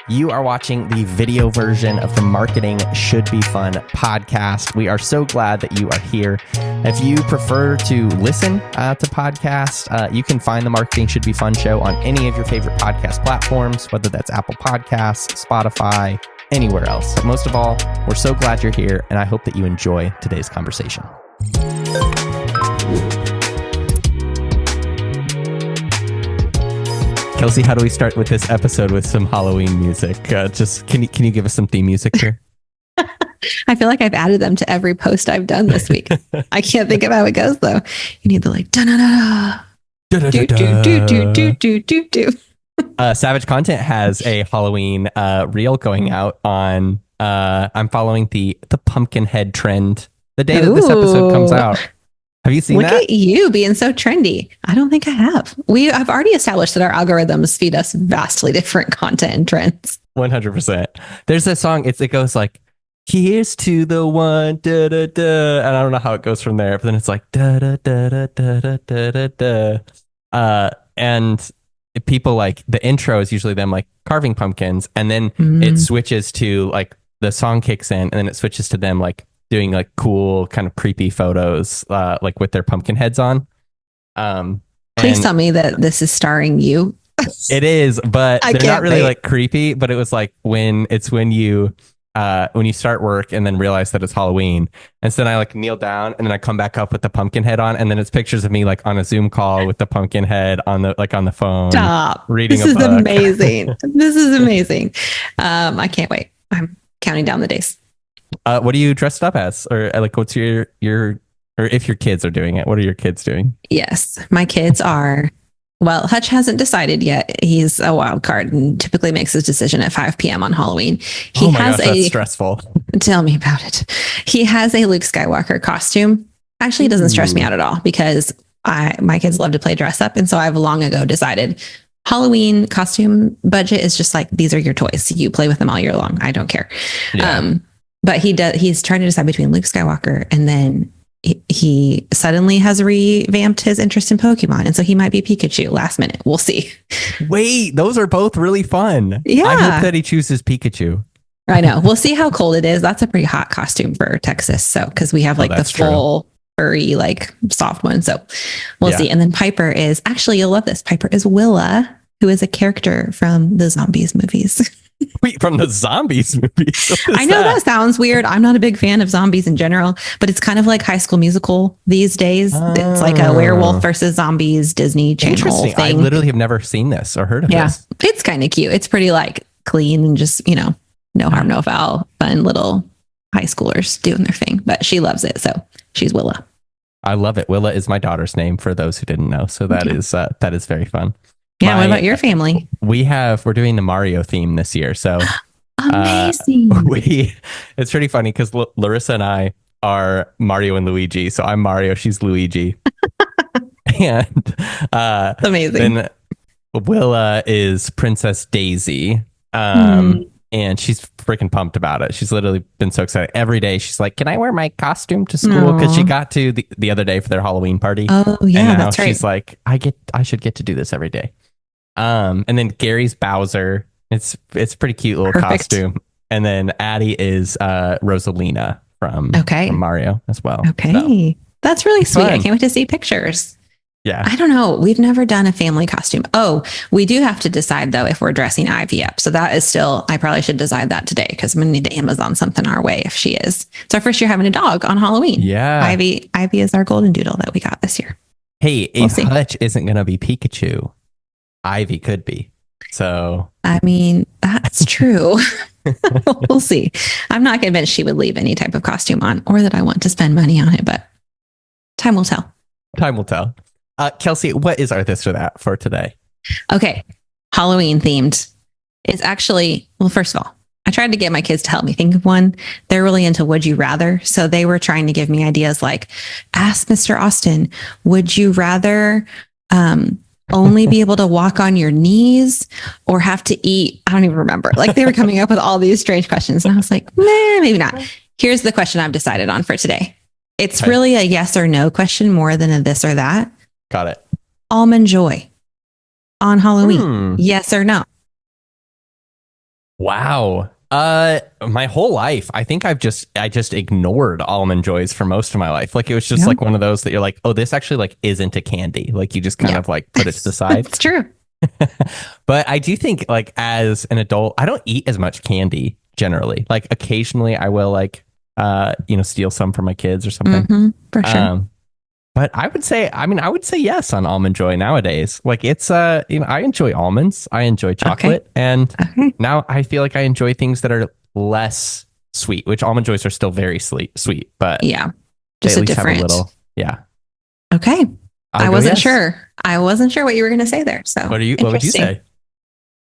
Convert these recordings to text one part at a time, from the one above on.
You are watching the video version of the Marketing Should Be Fun podcast. We are so glad that you are here. If you prefer to listen to podcasts, you can find the Marketing Should Be Fun show on any of your favorite podcast platforms, whether that's Apple Podcasts, Spotify, anywhere else. But most of all, we're so glad you're here, and I hope that you enjoy today's conversation. Kelsey, how do we start with this episode with some Halloween music? Can you give us some theme music here? I feel like I've added them to every post I've done this week. I can't think of how it goes though. You need the like da da da da do do do. Savage Content has a Halloween reel going out on. I'm following the pumpkin head trend the day that this episode comes out. Have you seen that? Look at you being so trendy. I don't think I have. I've already established that our algorithms feed us vastly different content and trends. 100%. There's a song. It goes like, "Here's to the one, da da da," and I don't know how it goes from there. But then it's like da da da da da da da da. And people like the intro is usually them like carving pumpkins, and then it switches to like the song kicks in, and then it switches to them like doing like cool kind of creepy photos like with their pumpkin heads on. Please tell me that this is starring you. It is, but they're not really like creepy, but it was like when you start work and then realize that it's Halloween. And so then I like kneel down and then I come back up with the pumpkin head on, and then it's pictures of me like on a Zoom call with the pumpkin head on the phone. Stop. Reading this a book. This is amazing. This is amazing. I can't wait. I'm counting down the days. What are you dressed up as? Or like what's your or if your kids are doing it, what are your kids doing? Yes, my kids are. Well, Hutch hasn't decided yet. He's a wild card and typically makes his decision at 5 p.m. on Halloween. That's stressful. Tell me about it. He has a Luke Skywalker costume. Actually, it doesn't stress me out at all because my kids love to play dress up. And so I've long ago decided Halloween costume budget is just like, these are your toys. You play with them all year long. I don't care. Yeah. But he's trying to decide between Luke Skywalker, and then he suddenly has revamped his interest in Pokemon. And so he might be Pikachu last minute. We'll see. Wait, those are both really fun. Yeah. I hope that he chooses Pikachu. I know. We'll see how cold it is. That's a pretty hot costume for Texas. So, because we have like the full furry, like soft one. So we'll see. And then Piper is actually, you'll love this. Piper is Willa, who is a character from the Zombies movies. Wait, from the Zombies movies? I know that sounds weird. I'm not a big fan of zombies in general, but it's kind of like High School Musical these days. It's like a werewolf versus zombies Disney Channel thing. I literally have never seen this or heard of this. It's kind of cute. It's pretty like clean and just, no harm, no foul, fun little high schoolers doing their thing. But she loves it. So she's Willa. I love it. Willa is my daughter's name for those who didn't know. So that is very fun. Yeah. What about your family? We're doing the Mario theme this year. So amazing. It's pretty funny because Larissa and I are Mario and Luigi. So I'm Mario, she's Luigi. And amazing. Then Willa is Princess Daisy. And she's freaking pumped about it. She's literally been so excited. Every day she's like, "Can I wear my costume to school?" Because she got to the other day for their Halloween party. Oh yeah, and now that's right. She's like, I should get to do this every day. And then Gary's Bowser. It's a pretty cute little costume. And then Addie is Rosalina from Mario as well. Okay. So, that's really sweet. Fun. I can't wait to see pictures. Yeah. I don't know. We've never done a family costume. Oh, we do have to decide though if we're dressing Ivy up. So that is still, I probably should decide that today because I'm going to need to Amazon something our way if she is. It's our first year having a dog on Halloween. Yeah. Ivy is our golden doodle that we got this year. Hey, if Hutch isn't going to be Pikachu, Ivy could be. So I mean, that's true. We'll see. I'm not convinced she would leave any type of costume on or that I want to spend money on it, but time will tell. Time will tell. Kelsey, what is our this or that for today? Okay. Halloween themed. It's actually, well, first of all, I tried to get my kids to help me think of one. They're really into would you rather. So they were trying to give me ideas like, ask Mr. Austin, would you rather only be able to walk on your knees or have to eat? I don't even remember. Like they were coming up with all these strange questions. And I was like, maybe not. Here's the question I've decided on for today. It's really a yes or no question more than a this or that. Got it. Almond Joy on Halloween. Yes or no? Wow. My whole life, I think I just ignored almond joys for most of my life. Like it was just Yeah. like one of those that you're like, oh, this actually like isn't a candy. Like you just kind Yeah. of like put it to the side. It's true. But I do think like as an adult, I don't eat as much candy generally. Like occasionally I will like steal some for my kids or something. For sure. Um but I would say yes on almond joy nowadays. Like it's I enjoy almonds, I enjoy Okay. chocolate, and Okay. now I feel like I enjoy things that are less sweet, which almond joys are still very sweet, but Yeah. they Just at a least have a different. little. Yeah. Okay. I'll I go wasn't yes. sure. I wasn't sure what you were going to say there. So What would you interesting. say?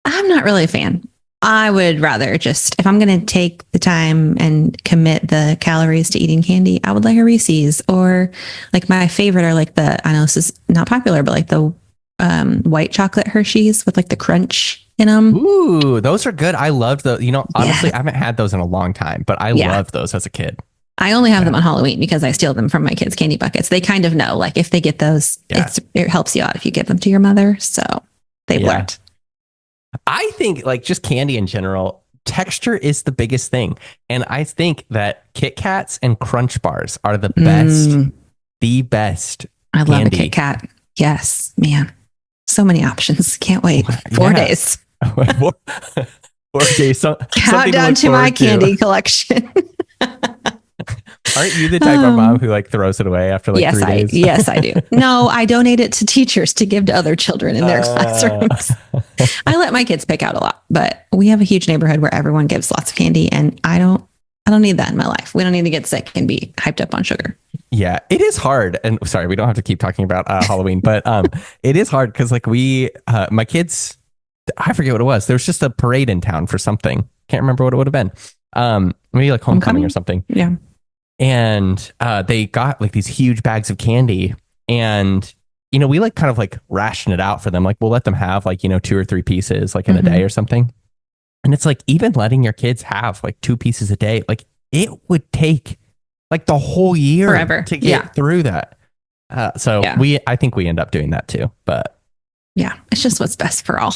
I'm not really a fan. I would rather just, if I'm going to take the time and commit the calories to eating candy, I would like a Reese's, or like my favorite are like I know this is not popular, but like the white chocolate Hershey's with like the crunch in them. Ooh, those are good. I loved the, honestly, Yeah. I haven't had those in a long time, but I Yeah. loved those as a kid. I only have Yeah. them on Halloween because I steal them from my kids' candy buckets. They kind of know, like if they get those, Yeah. it helps you out if you give them to your mother. So they've Yeah. learned. I think like just candy in general, texture is the biggest thing. And I think that Kit Kats and Crunch Bars are the best I love a candy. Kit Kat. Yes, man. So many options. Can't wait. Yeah. 4 days. 4 days. Something Countdown look to my forward to. candy collection. Aren't you the type of mom who like throws it away after like 3 days? Yes, I do. No, I donate it to teachers to give to other children in their classrooms. I let my kids pick out a lot, but we have a huge neighborhood where everyone gives lots of candy, and I don't need that in my life. We don't need to get sick and be hyped up on sugar. Yeah, it is hard. And sorry, we don't have to keep talking about Halloween, but it is hard because like my kids, I forget what it was. There was just a parade in town for something. Can't remember what it would have been. Maybe like homecoming or something. Yeah. And they got like these huge bags of candy, and we like kind of like ration it out for them. Like we'll let them have like 2 or 3 pieces like in a day or something. And it's like even letting your kids have like 2 pieces a day, like it would take like the whole year Forever to get through that. So Yeah. I think we end up doing that too, but yeah, it's just what's best for all.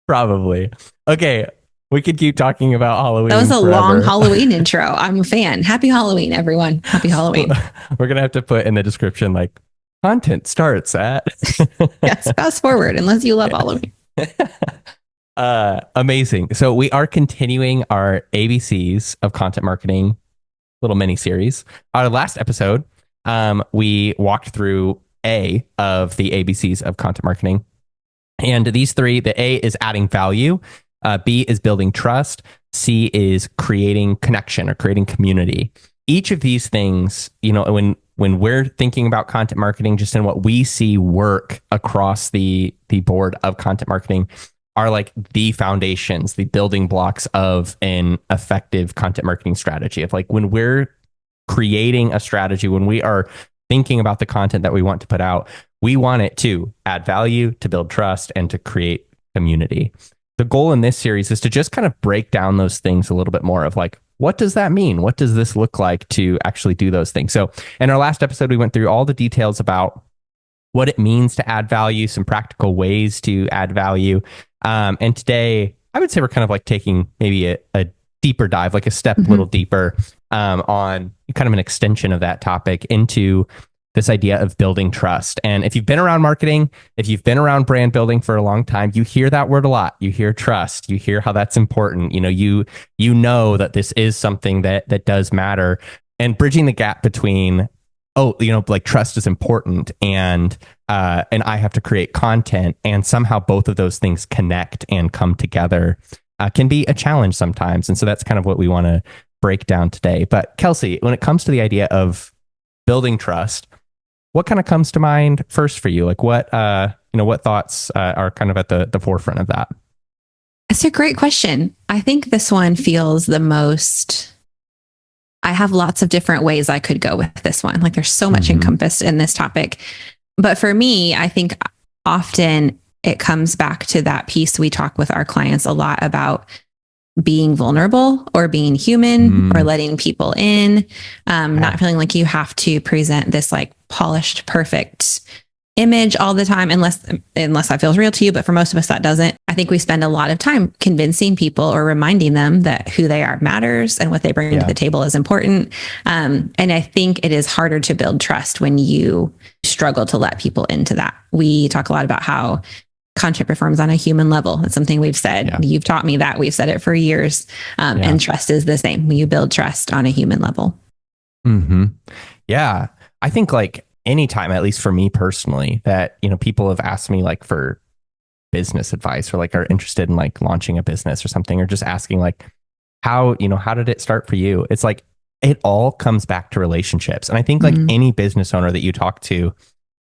probably. Okay. We could keep talking about Halloween. That was a forever. long Halloween intro. I'm a fan. Happy Halloween, everyone. Happy Halloween. We're going to have to put in the description like content starts at. Yes, fast forward unless you love Halloween. Amazing. So we are continuing our ABCs of content marketing little mini series. Our last episode, we walked through A of the ABCs of content marketing. And these 3, the A is adding value. B is building trust. C is creating connection or creating community. Each of these things, when we're thinking about content marketing, just in what we see work across the board of content marketing, are like the foundations, the building blocks of an effective content marketing strategy. Of like when we're creating a strategy, when we are thinking about the content that we want to put out, we want it to add value, to build trust, and to create community. The goal in this series is to just kind of break down those things a little bit more of like, what does that mean? What does this look like to actually do those things? So in our last episode, we went through all the details about what it means to add value, some practical ways to add value. And today, I would say we're kind of like taking maybe a deeper dive, like a step a little deeper on kind of an extension of that topic into this idea of building trust. And if you've been around marketing, if you've been around brand building for a long time, you hear that word a lot. You hear trust. You hear how that's important. You know that this is something that does matter. And bridging the gap between, like trust is important and I have to create content, and somehow both of those things connect and come together can be a challenge sometimes. And so that's kind of what we want to break down today. But Kelsey, when it comes to the idea of building trust, what kind of comes to mind first for you? Like what thoughts are kind of at the forefront of that? It's a great question. I think this one feels the most. I have lots of different ways I could go with this one. Like there's so much encompassed in this topic. But for me, I think often it comes back to that piece we talk with our clients a lot about being vulnerable or being human or letting people in, not feeling like you have to present this like polished, perfect image all the time, unless that feels real to you. But for most of us, that doesn't. I think we spend a lot of time convincing people or reminding them that who they are matters and what they bring to the table is important. And I think it is harder to build trust when you struggle to let people into that. We talk a lot about how content performs on a human level. It's something we've said. Yeah. You've taught me that. We've said it for years. And trust is the same. You build trust on a human level. Mm-hmm. Yeah. I think like anytime, at least for me personally, that, you know, people have asked me like for business advice or like are interested in like launching a business or something, or just asking like, how did it start for you? It's like, it all comes back to relationships. And I think like any business owner that you talk to,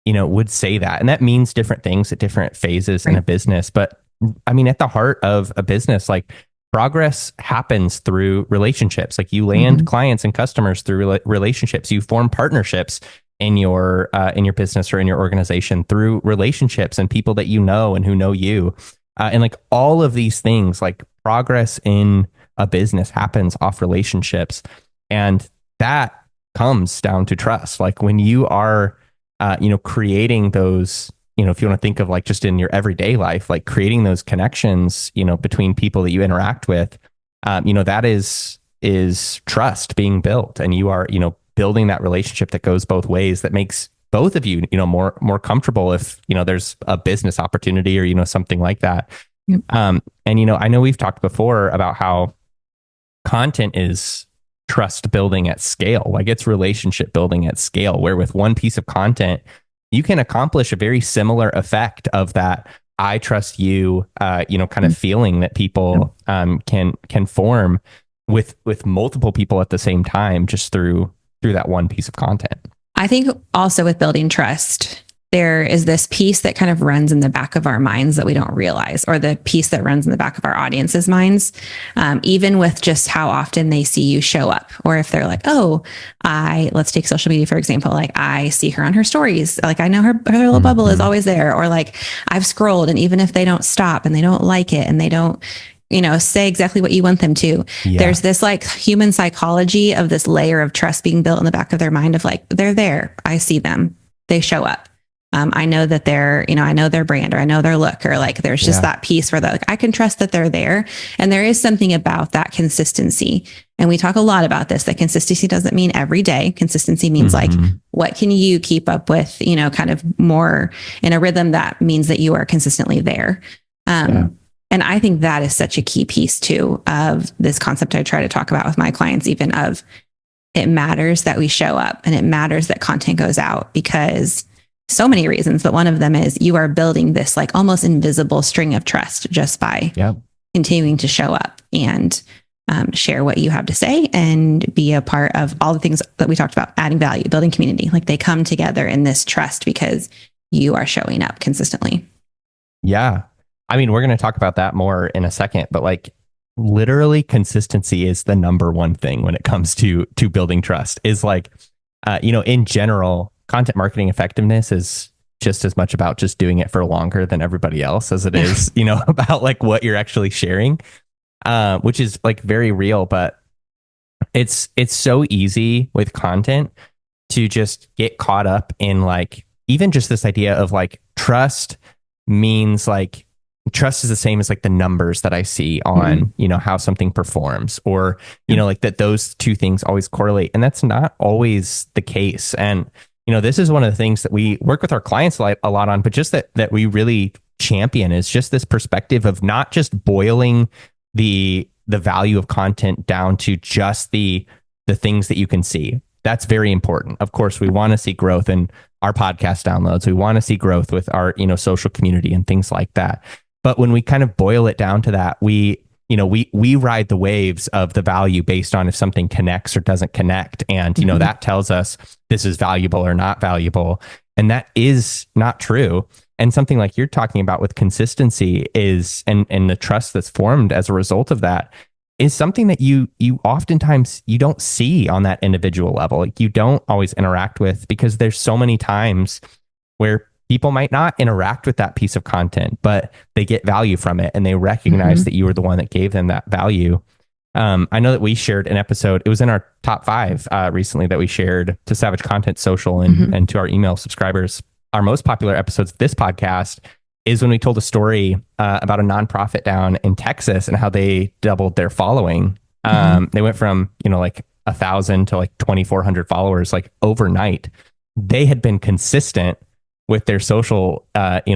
you know, would say that. And that means different things at different phases in a business. But I mean, at the heart of a business, like progress happens through relationships. Like you land clients and customers through relationships. You form partnerships in your business or in your organization through relationships and people that you know and who know you. And like all of these things, like progress in a business happens off relationships. And that comes down to trust. Like when you are, creating those, you know, if you want to think of like just in your everyday life, like creating those connections, you know, between people that you interact with, that is trust being built. And you are, you know, building that relationship that goes both ways, that makes both of you, you know, more comfortable if, you know, there's a business opportunity or, you know, something like that. Yep. And, you know, I know we've talked before about how content is trust building at scale. Like it's relationship building at scale, where with one piece of content, you can accomplish a very similar effect of that I trust you, kind of feeling that people can form with multiple people at the same time, just through that one piece of content. I think also with building trust, there is this piece that kind of runs in the back of our minds that we don't realize, or the piece that runs in the back of our audience's minds, even with just how often they see you show up. Or if they're like, oh, let's take social media, for example, like I see her on her stories, like I know her little bubble is always there, or like I've scrolled, and even if they don't stop and they don't like it and they don't, you know, say exactly what you want them to, there's this like human psychology of this layer of trust being built in the back of their mind of like, they're there, I see them, they show up. I know that they're, you know, I know their brand, or I know their look, or like, there's just that piece where like, I can trust that they're there. And there is something about that consistency. And we talk a lot about this, that consistency doesn't mean every day. Consistency means like, what can you keep up with, you know, kind of more in a rhythm that means that you are consistently there. And I think that is such a key piece too, of this concept I try to talk about with my clients, even of it matters that we show up, and it matters that content goes out, because so many reasons, but one of them is you are building this like almost invisible string of trust just by continuing to show up and share what you have to say and be a part of all the things that we talked about, adding value, building community. Like they come together in this trust because you are showing up consistently. Yeah. I mean, we're going to talk about that more in a second, but like literally consistency is the number one thing when it comes to building trust. Is like, in general, content marketing effectiveness is just as much about just doing it for longer than everybody else as it is, you know, about like what you're actually sharing, which is like very real. But it's so easy with content to just get caught up in like, even just this idea of like trust means like, trust is the same as like the numbers that I see on, you know, how something performs, or, you know, like that those two things always correlate. And that's not always the case. And, you know, this is one of the things that we work with our clients a lot on, but just that we really champion is just this perspective of not just boiling the value of content down to just the things that you can see. That's very important. Of course, we want to see growth in our podcast downloads. We want to see growth with our, you know, social community and things like that. But when we kind of boil it down to that, we ride the waves of the value based on if something connects or doesn't connect. And, you know, that tells us this is valuable or not valuable. And that is not true. And something like you're talking about with consistency is, and the trust that's formed as a result of that, is something that you oftentimes you don't see on that individual level. Like you don't always interact with, because there's so many times where people might not interact with that piece of content, but they get value from it and they recognize that you were the one that gave them that value. I know that we shared an episode, it was in our top 5 recently that we shared to Savage Content Social and to our email subscribers our most popular episodes of this podcast is when we told a story about a nonprofit down in Texas and how they doubled their following. They went from, like 1,000 to like 2,400 followers, like overnight. They had been consistent with their social,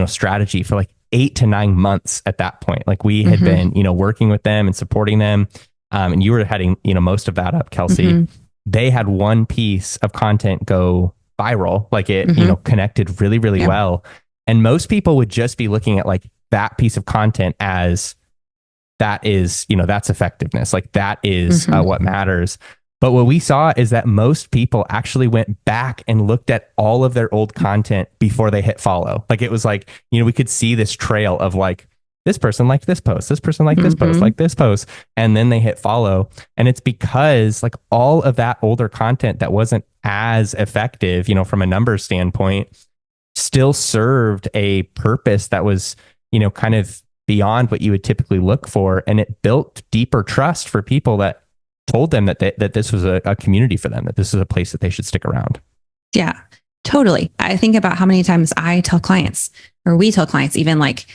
strategy for like 8 to 9 months at that point. Like we had been, working with them and supporting them. And you were heading, most of that up, Kelsey. They had one piece of content go viral, like it, connected really, really well. And most people would just be looking at like that piece of content as that is, that's effectiveness. Like that is what matters. But what we saw is that most people actually went back and looked at all of their old content before they hit follow. Like it was like, we could see this trail of like, this person liked this post, this person liked this post, like this post, and then they hit follow. And it's because like all of that older content that wasn't as effective, from a numbers standpoint, still served a purpose that was, kind of beyond what you would typically look for. And it built deeper trust for people that told them that that this was a community for them, that this is a place that they should stick around. Yeah, totally. I think about how many times I tell clients, or we tell clients, even like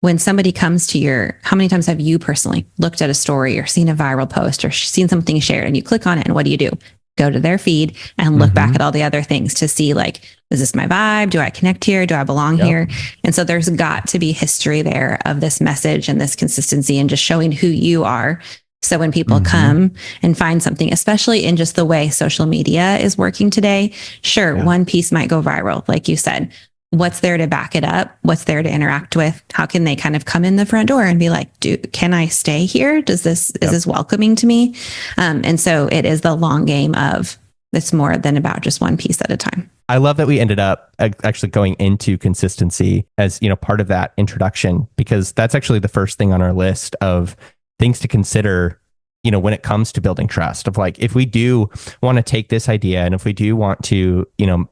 when somebody comes to how many times have you personally looked at a story or seen a viral post or seen something shared and you click on it and what do? Go to their feed and look back at all the other things to see like, is this my vibe? Do I connect here? Do I belong here? And so there's got to be history there of this message and this consistency and just showing who you are. So when people come and find something, especially in just the way social media is working today, sure, one piece might go viral. Like you said, what's there to back it up? What's there to interact with? How can they kind of come in the front door and be like, can I stay here? Is this welcoming to me? And so it is the long game of it's more than about just one piece at a time. I love that we ended up actually going into consistency as, part of that introduction, because that's actually the first thing on our list of things to consider, when it comes to building trust, of like, if we do want to take this idea and if we do want to,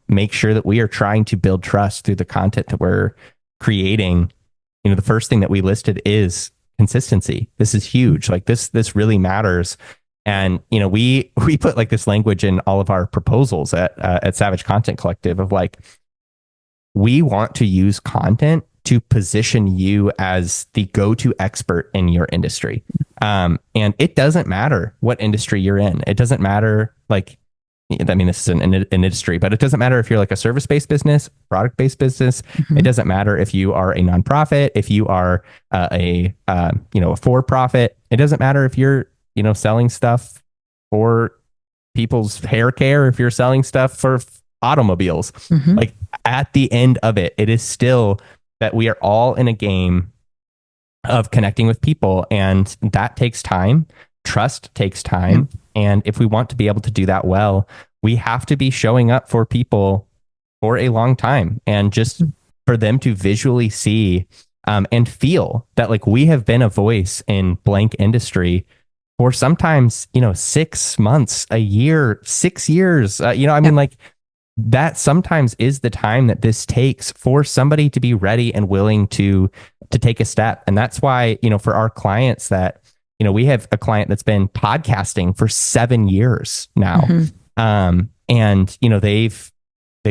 make sure that we are trying to build trust through the content that we're creating, the first thing that we listed is consistency. This is huge. Like this really matters. And, we put like this language in all of our proposals at Savage Content Collective of like, we want to use content to position you as the go-to expert in your industry. And it doesn't matter what industry you're in. It doesn't matter, like, this is an industry, but it doesn't matter if you're like a service-based business, product-based business. It doesn't matter if you are a nonprofit, if you are a for-profit. It doesn't matter if you're, selling stuff for people's hair care, if you're selling stuff for automobiles. Like at the end of it, it is still that we are all in a game of connecting with people, and that takes time. Trust takes time. And if we want to be able to do that well, we have to be showing up for people for a long time, and just for them to visually see and feel that like we have been a voice in blank industry for sometimes, 6 months, a year, 6 years, like that sometimes is the time that this takes for somebody to be ready and willing to take a step. And that's why, for our clients that, we have a client that's been podcasting for 7 years now. And, they've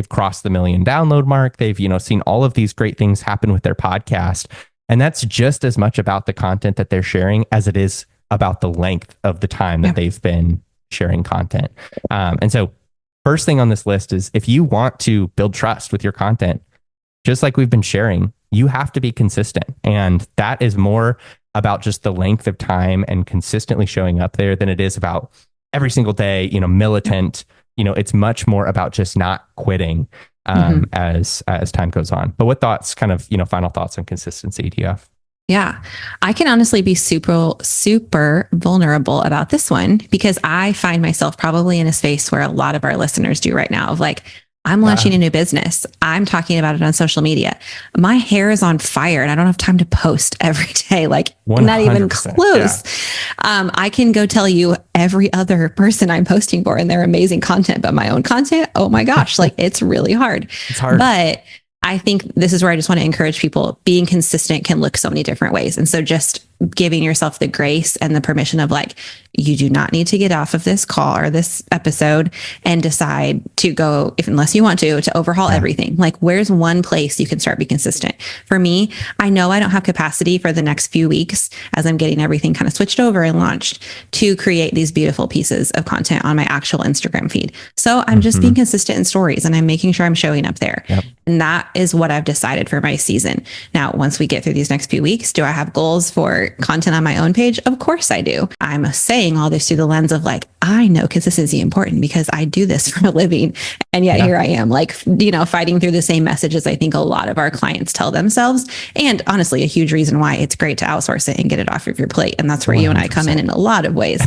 crossed the 1 million download mark. They've, seen all of these great things happen with their podcast. And that's just as much about the content that they're sharing as it is about the length of the time that they've been sharing content. And so first thing on this list is, if you want to build trust with your content, just like we've been sharing, you have to be consistent. And that is more about just the length of time and consistently showing up there than it is about every single day, militant. It's much more about just not quitting as time goes on. But what thoughts, kind of, final thoughts on consistency do you have? Yeah, I can honestly be super vulnerable about this one, because I find myself probably in a space where a lot of our listeners do right now, of like, I'm launching a new business. I'm talking about it on social media. My hair is on fire and I don't have time to post every day. Like 100%, not even close. Yeah. I can go tell you every other person I'm posting for and their amazing content, but my own content, oh my gosh, like it's really hard. It's hard. But I think this is where I just want to encourage people. Being consistent can look so many different ways. And so just giving yourself the grace and the permission of like, you do not need to get off of this call or this episode and decide to go, if unless you want to overhaul everything. Like, where's one place you can start being consistent? For me, I know I don't have capacity for the next few weeks as I'm getting everything kind of switched over and launched to create these beautiful pieces of content on my actual Instagram feed. So I'm just being consistent in stories and I'm making sure I'm showing up there. Yep. And that is what I've decided for my season. Now, once we get through these next few weeks, do I have goals for content on my own page? Of course I do. I'm saying all this through the lens of like, I know consistency is important because I do this for a living. And yet here I am, like, fighting through the same messages I think a lot of our clients tell themselves. And honestly, a huge reason why it's great to outsource it and get it off of your plate. And that's where 100%. You and I come in a lot of ways,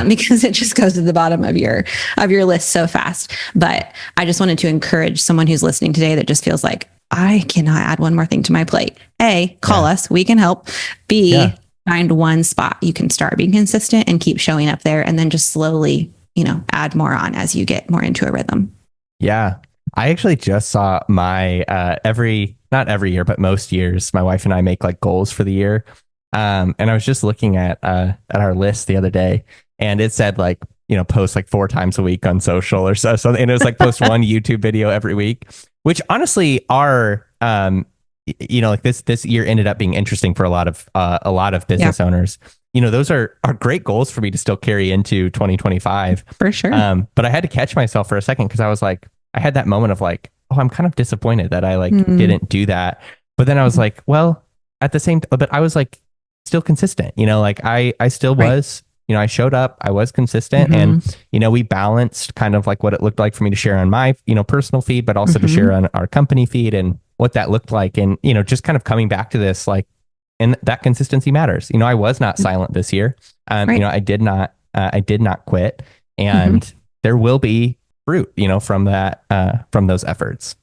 because it just goes to the bottom of your list so fast. But I just wanted to encourage someone who's listening today that just feels like, I cannot add one more thing to my plate. A, call us, we can help. B, find one spot you can start being consistent and keep showing up there, and then just slowly, add more on as you get more into a rhythm. Yeah. I actually just saw my not every year, but most years, my wife and I make like goals for the year. And I was just looking at our list the other day, and it said like, post like 4 times a week on social or so. And it was like post one YouTube video every week, which honestly are, like this year ended up being interesting for a lot of business owners. Those are great goals for me to still carry into 2025. For sure. But I had to catch myself for a second because I was like, I had that moment of like, oh, I'm kind of disappointed that I didn't do that. But then I was like, well, at the same time, but I was like still consistent, like I still was, I showed up, I was consistent, and, we balanced kind of like what it looked like for me to share on my, personal feed, but also to share on our company feed and what that looked like. And, just kind of coming back to this, like, and that consistency matters. I was not silent this year. I did not quit, and there will be fruit, from that, from those efforts.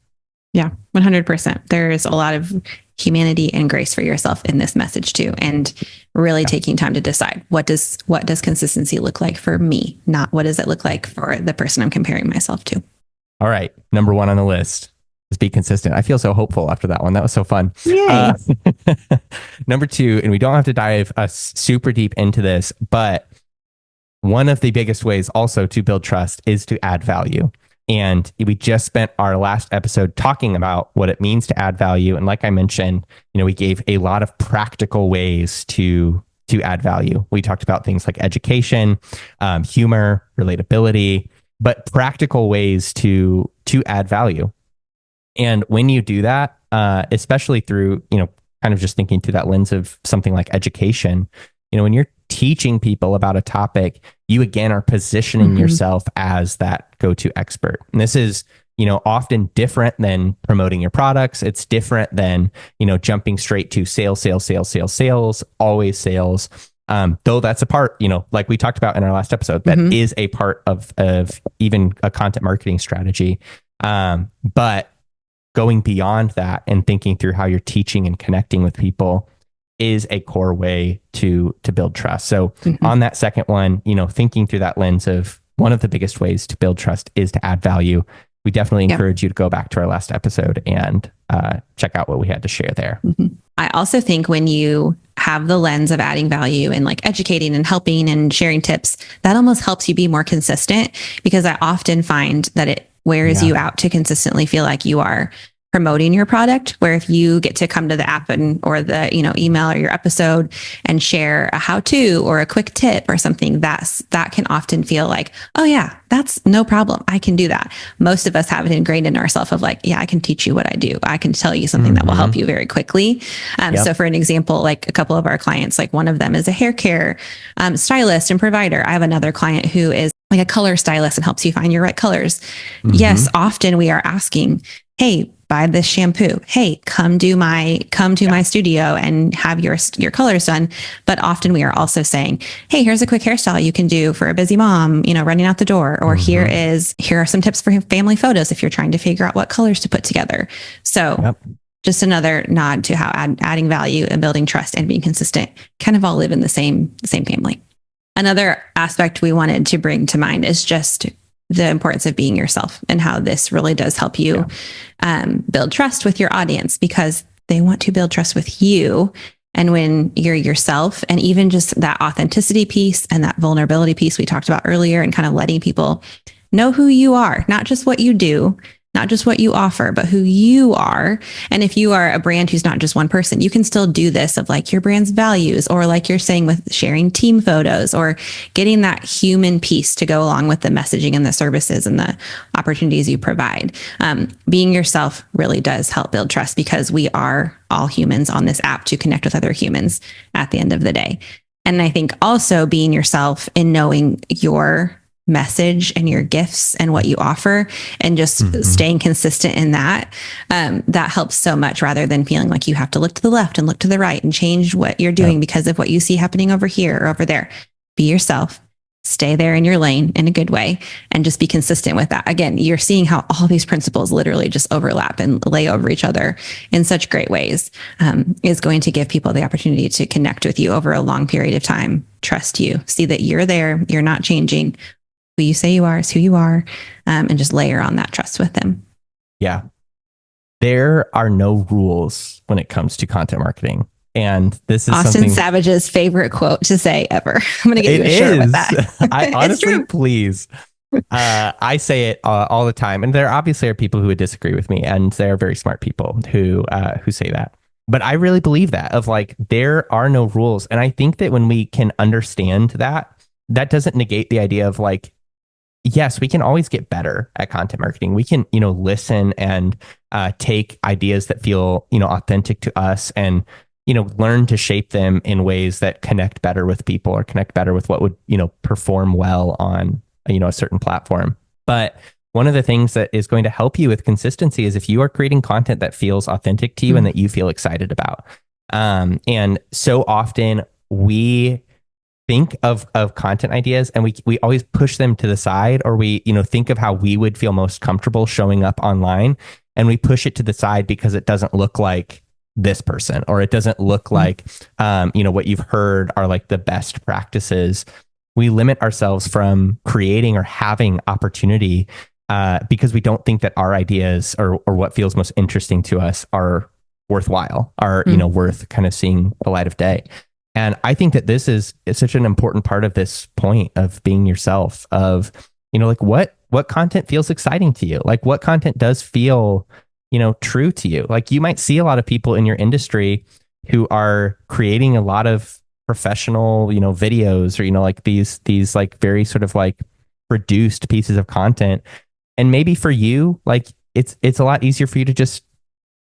Yeah, 100%. There's a lot of humanity and grace for yourself in this message too. And really taking time to decide what does consistency look like for me, not what does it look like for the person I'm comparing myself to. All right. Number 1 on the list is be consistent. I feel so hopeful after that one. That was so fun. Number 2, and we don't have to dive super deep into this, but one of the biggest ways also to build trust is to add value. And we just spent our last episode talking about what it means to add value. And like I mentioned, we gave a lot of practical ways to add value. We talked about things like education, humor, relatability, but practical ways to add value. And when you do that, especially through, kind of just thinking through that lens of something like education, when you're teaching people about a topic, you again are positioning yourself as that go-to expert. And this is, often different than promoting your products. It's different than, jumping straight to sales, always sales. Though that's a part, like we talked about in our last episode, that is a part of even a content marketing strategy. But going beyond that and thinking through how you're teaching and connecting with people is a core way to build trust. So on that second one, thinking through that lens of one of the biggest ways to build trust is to add value. We definitely encourage you to go back to our last episode and check out what we had to share there. I also think when you have the lens of adding value and like educating and helping and sharing tips, that almost helps you be more consistent, because I often find that it wears you out to consistently feel like you are promoting your product, where if you get to come to the app or the email or your episode and share a how-to or a quick tip or something, that can often feel like, oh yeah, that's no problem, I can do that. Most of us have it ingrained in ourselves of like, yeah, I can teach you what I do, I can tell you something that will help you very quickly. So for an example, like a couple of our clients, like one of them is a hair care stylist and provider. I have another client who is like a color stylist and helps you find your right colors. Yes, often we are asking, hey, buy this shampoo. Hey, come to my studio and have your colors done. But often we are also saying, hey, here's a quick hairstyle you can do for a busy mom, running out the door. Or here are some tips for family photos if you're trying to figure out what colors to put together. So just another nod to how adding value and building trust and being consistent kind of all live in the same family. Another aspect we wanted to bring to mind is just the importance of being yourself and how this really does help you build trust with your audience, because they want to build trust with you. And when you're yourself, and even just that authenticity piece and that vulnerability piece we talked about earlier, and kind of letting people know who you are, not just what you do, not just what you offer, but who you are. And if you are a brand who's not just one person, you can still do this of like your brand's values, or like you're saying with sharing team photos, or getting that human piece to go along with the messaging and the services and the opportunities you provide. Being yourself really does help build trust, because we are all humans on this app to connect with other humans at the end of the day. And I think also being yourself and knowing your message and your gifts and what you offer, and just staying consistent in that, that helps so much, rather than feeling like you have to look to the left and look to the right and change what you're doing because of what you see happening over here or over there. Be yourself, stay there in your lane in a good way, and just be consistent with that. Again, you're seeing how all these principles literally just overlap and lay over each other in such great ways, is going to give people the opportunity to connect with you over a long period of time, trust you, see that you're there, you're not changing. Who you say you are is who you are, and just layer on that trust with them. Yeah. There are no rules when it comes to content marketing. And this is Austin Savage's favorite quote to say ever. I'm going to get you a shirt with that. I honestly, please. I say it all the time. And there obviously are people who would disagree with me, and there are very smart people who say that. But I really believe that, of like, there are no rules. And I think that when we can understand that, that doesn't negate the idea of like, yes, we can always get better at content marketing. We can, listen and take ideas that feel, authentic to us, and, learn to shape them in ways that connect better with people, or connect better with what would, perform well on, a certain platform. But one of the things that is going to help you with consistency is if you are creating content that feels authentic to you and that you feel excited about. And so often we think of content ideas, and we always push them to the side, or we think of how we would feel most comfortable showing up online, and we push it to the side because it doesn't look like this person, or it doesn't look like what you've heard are like the best practices. We limit ourselves from creating or having opportunity because we don't think that our ideas or what feels most interesting to us are worthwhile, are worth kind of seeing the light of day. And I think that this is such an important part of this point of being yourself, of, like what content feels exciting to you? Like what content does feel, true to you? Like you might see a lot of people in your industry who are creating a lot of professional, videos, or, like these like very sort of like produced pieces of content. And maybe for you, like it's a lot easier for you to just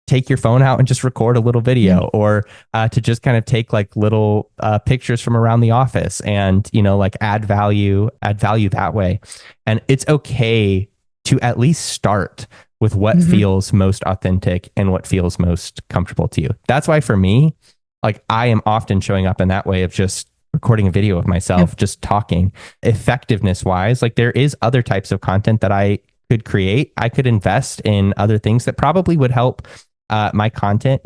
take your phone out and just record a little video, or to just kind of take like little pictures from around the office and, like add value that way. And it's okay to at least start with what feels most authentic and what feels most comfortable to you. That's why for me, like I am often showing up in that way of just recording a video of myself, just talking. Effectiveness wise, like there is other types of content that I could create. I could invest in other things that probably would help my content,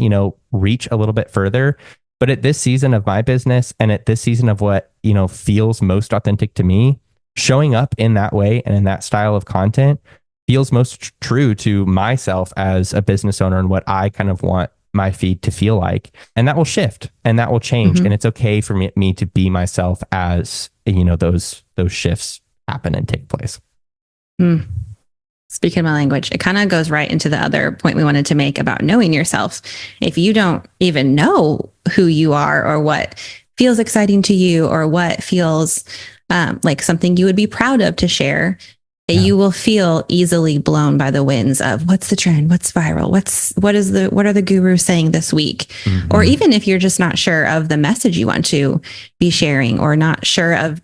reach a little bit further. But at this season of my business, and at this season of what, feels most authentic to me, showing up in that way and in that style of content feels most true to myself as a business owner, and what I kind of want my feed to feel like. And that will shift and that will change. And it's okay for me to be myself as, those shifts happen and take place. Speaking my language, it kind of goes right into the other point we wanted to make about knowing yourself. If you don't even know who you are, or what feels exciting to you, or what feels like something you would be proud of to share, you will feel easily blown by the winds of what's the trend, what's viral, what are the gurus saying this week? Or even if you're just not sure of the message you want to be sharing, or not sure of,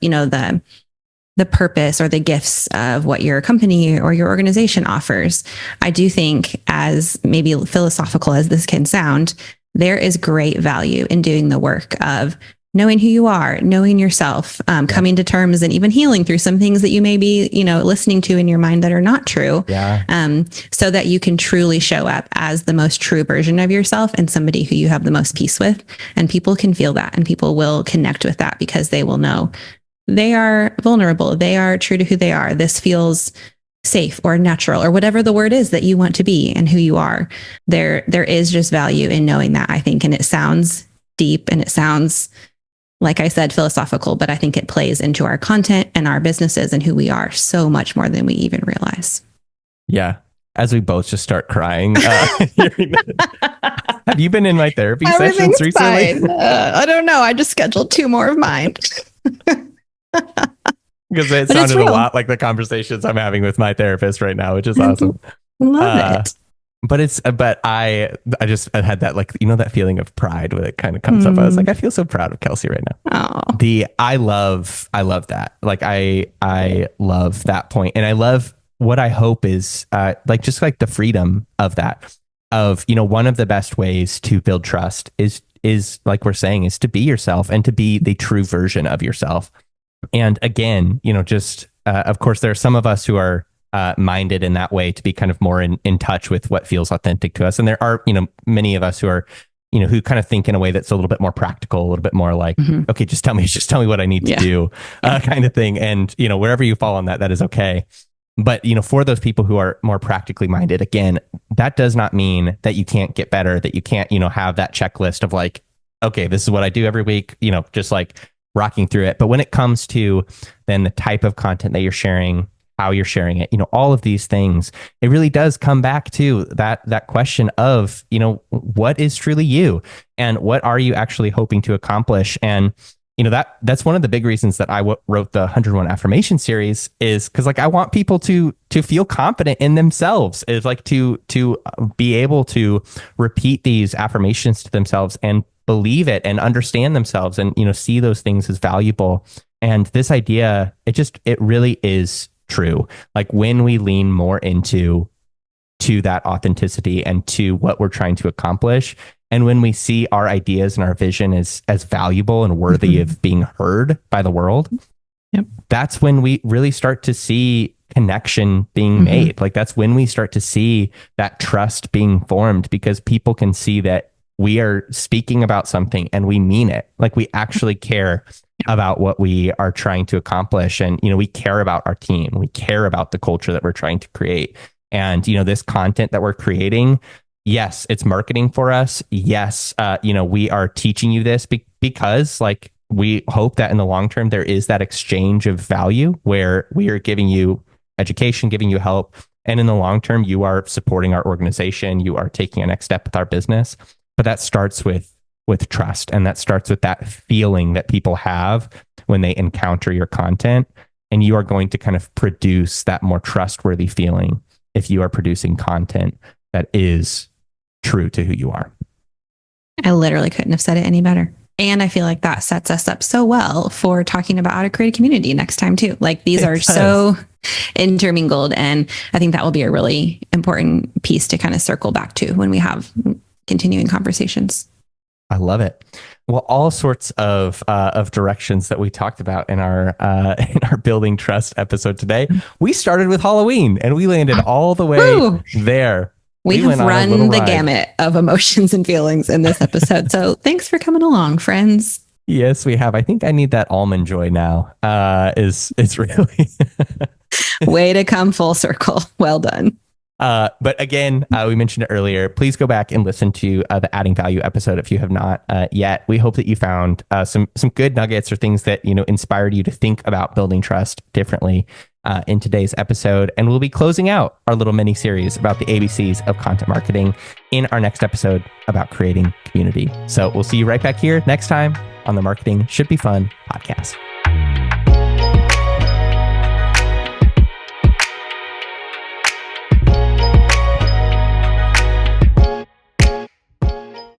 the purpose or the gifts of what your company or your organization offers. I do think, as maybe philosophical as this can sound, there is great value in doing the work of knowing who you are, knowing yourself, coming to terms and even healing through some things that you may be, listening to in your mind that are not true. So that you can truly show up as the most true version of yourself, and somebody who you have the most peace with. And people can feel that, and people will connect with that, because they will know they are vulnerable. They are true to who they are. This feels safe or natural, or whatever the word is that you want to be and who you are. There is just value in knowing that, I think. And it sounds deep and it sounds, like I said, philosophical, but I think it plays into our content and our businesses and who we are so much more than we even realize. Yeah. As we both just start crying. Have you been in my therapy sessions recently? I don't know. I just scheduled 2 more of mine. Because it sounded a lot like the conversations I'm having with my therapist right now, which is awesome. Love it. But I had that, like, you know, that feeling of pride when it kind of comes up. I was like, I feel so proud of Kelsey right now. I love that. Like, I love that point. And I love what I hope is like, just like the freedom of that, of, you know, one of the best ways to build trust is like we're saying, is to be yourself and to be the true version of yourself. And again, you know, just, of course, there are some of us who are minded in that way to be kind of more in touch with what feels authentic to us. And there are, you know, many of us who are, you know, who kind of think in a way that's a little bit more practical, a little bit more like, okay, just tell me what I need to do, kind of thing. And, you know, wherever you fall on that, that is okay. But, you know, for those people who are more practically minded, again, that does not mean that you can't get better, that you can't, you know, have that checklist of like, okay, this is what I do every week, you know, just like rocking through it. But when it comes to then the type of content that you're sharing, how you're sharing it, you know, all of these things, it really does come back to that question of, you know, what is truly you and what are you actually hoping to accomplish? And, you know, that's one of the big reasons that I wrote the 101 affirmation series, is because, like, I want people to feel confident in themselves, is like to be able to repeat these affirmations to themselves and believe it and understand themselves and, you know, see those things as valuable. And this idea, it really is true. Like, when we lean more into that authenticity and to what we're trying to accomplish, and when we see our ideas and our vision as valuable and worthy of being heard by the world, that's when we really start to see connection being made. Like, that's when we start to see that trust being formed, because people can see that we are speaking about something and we mean it. Like, we actually care about what we are trying to accomplish. And, you know, we care about our team. We care about the culture that we're trying to create. And, you know, this content that we're creating, yes, it's marketing for us. Yes, you know, we are teaching you this because, like, we hope that in the long term, there is that exchange of value where we are giving you education, giving you help. And in the long term, you are supporting our organization. You are taking a next step with our business. But that starts with trust. And that starts with that feeling that people have when they encounter your content. And you are going to kind of produce that more trustworthy feeling if you are producing content that is true to who you are. I literally couldn't have said it any better. And I feel like that sets us up so well for talking about how to create a community next time too. Like, these are so intermingled. And I think that will be a really important piece to kind of circle back to when we have continuing conversations. I love it. Well, all sorts of directions that we talked about in our building trust episode today. We started with Halloween and we landed all the way there. We have run the gamut of emotions and feelings in this episode. So thanks for coming along, friends. Yes, we have. I think I need that Almond Joy now. It's really way to come full circle. Well done. But again, we mentioned it earlier. Please go back and listen to the Adding Value episode if you have not yet. We hope that you found some good nuggets or things that, you know, inspired you to think about building trust differently in today's episode. And we'll be closing out our little mini series about the ABCs of content marketing in our next episode about creating community. So we'll see you right back here next time on the Marketing Should Be Fun podcast.